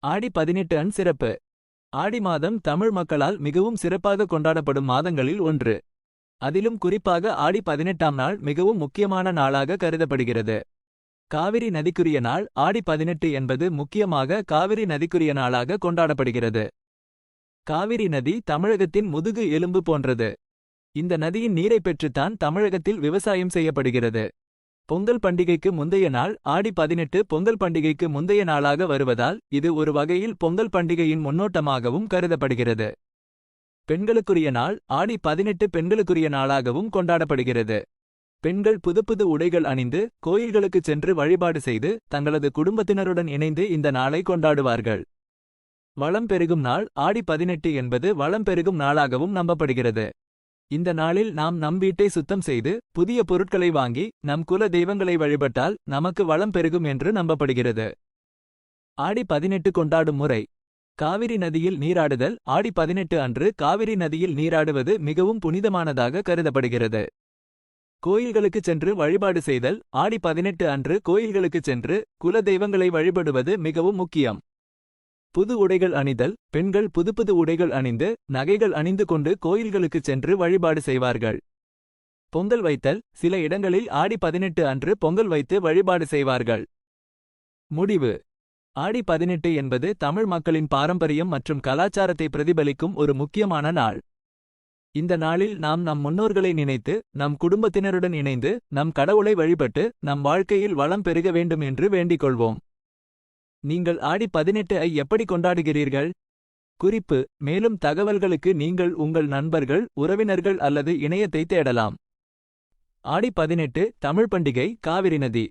ஆடி 18 an சிறப்பு. ஆடி மாதம் தமிழ் மக்களால் மிகவும் சிறப்பாக கொண்டாடப்படும் மாதங்களில் ஒன்று. அதிலும் குறிப்பாக ஆடி 18ஆம் நாள் மிகவும் முக்கியமான நாளாக கருதப்படுகிறது. காவிரி நதிக்குரிய நாள் ஆடி 18 என்பது முக்கியமாக காவிரி நதிக்குரிய நாளாக கொண்டாடப்படுகிறது. காவிரி நதி தமிழகத்தின் முதுகு எலும்பு போன்றது. இந்த நதியின் நீரைப் பெற்றுத்தான் தமிழகத்தில் விவசாயம் செய்யப்படுகிறது. பொங்கல் பண்டிகைக்கு முந்தைய நாள் ஆடி 18 பொங்கல் பண்டிகைக்கு முந்தைய நாளாக வருவதால் இது ஒரு வகையில் பொங்கல் பண்டிகையின் முன்னோட்டமாகவும் கருதப்படுகிறது. பெண்களுக்குரிய நாள் ஆடி 18 பெண்களுக்குரிய நாளாகவும் கொண்டாடப்படுகிறது. பெண்கள் புதுப்புது உடைகள் அணிந்து கோயில்களுக்குச் சென்று வழிபாடு செய்து தங்களது குடும்பத்தினருடன் இணைந்து இந்த நாளை கொண்டாடுவார்கள். வளம் பெருகும் நாள் ஆடி 18 என்பது வளம் பெருகும் நாளாகவும் நம்பப்படுகிறது. இந்த நாளில் நாம் நம் வீட்டை சுத்தம் செய்து புதிய பொருட்களை வாங்கி நம் குல தெய்வங்களை வழிபட்டால் நமக்கு வளம் பெருகும் என்று நம்பப்படுகிறது. ஆடி 18 கொண்டாடும் முறை. காவிரி நதியில் நீராடுதல். ஆடி 18 அன்று காவிரி நதியில் நீராடுவது மிகவும் புனிதமானதாக கருதப்படுகிறது. கோயில்களுக்குச் சென்று வழிபாடு செய்தல். ஆடி 18 அன்று கோயில்களுக்குச் சென்று குல தெய்வங்களை வழிபடுவது மிகவும் முக்கியம். புது உடைகள் அணிதல். பெண்கள் புதுப்புது உடைகள் அணிந்து நகைகள் அணிந்து கொண்டு கோயில்களுக்குச் சென்று வழிபாடு செய்வார்கள். பொங்கல் வைத்தல். சில இடங்களில் ஆடி 18 அன்று பொங்கல் வைத்து வழிபாடு செய்வார்கள். முடிவு. ஆடி 18 என்பது தமிழ் மக்களின் பாரம்பரியம் மற்றும் கலாச்சாரத்தை பிரதிபலிக்கும் ஒரு முக்கியமான நாள். இந்த நாளில் நாம் நம் முன்னோர்களை நினைத்து நம் குடும்பத்தினருடன் இணைந்து நம் கடவுளை வழிபட்டு நம் வாழ்க்கையில் வளம் பெருக வேண்டும் என்று வேண்டிக் கொள்வோம். நீங்கள் ஆடி 18 ஐ எப்படி கொண்டாடுகிறீர்கள்? குறிப்பு. மேலும் தகவல்களுக்கு நீங்கள் உங்கள் நண்பர்கள், உறவினர்கள் அல்லது இணையத்தை தேடலாம். ஆடி 18 தமிழ் பண்டிகை காவிரி நதி.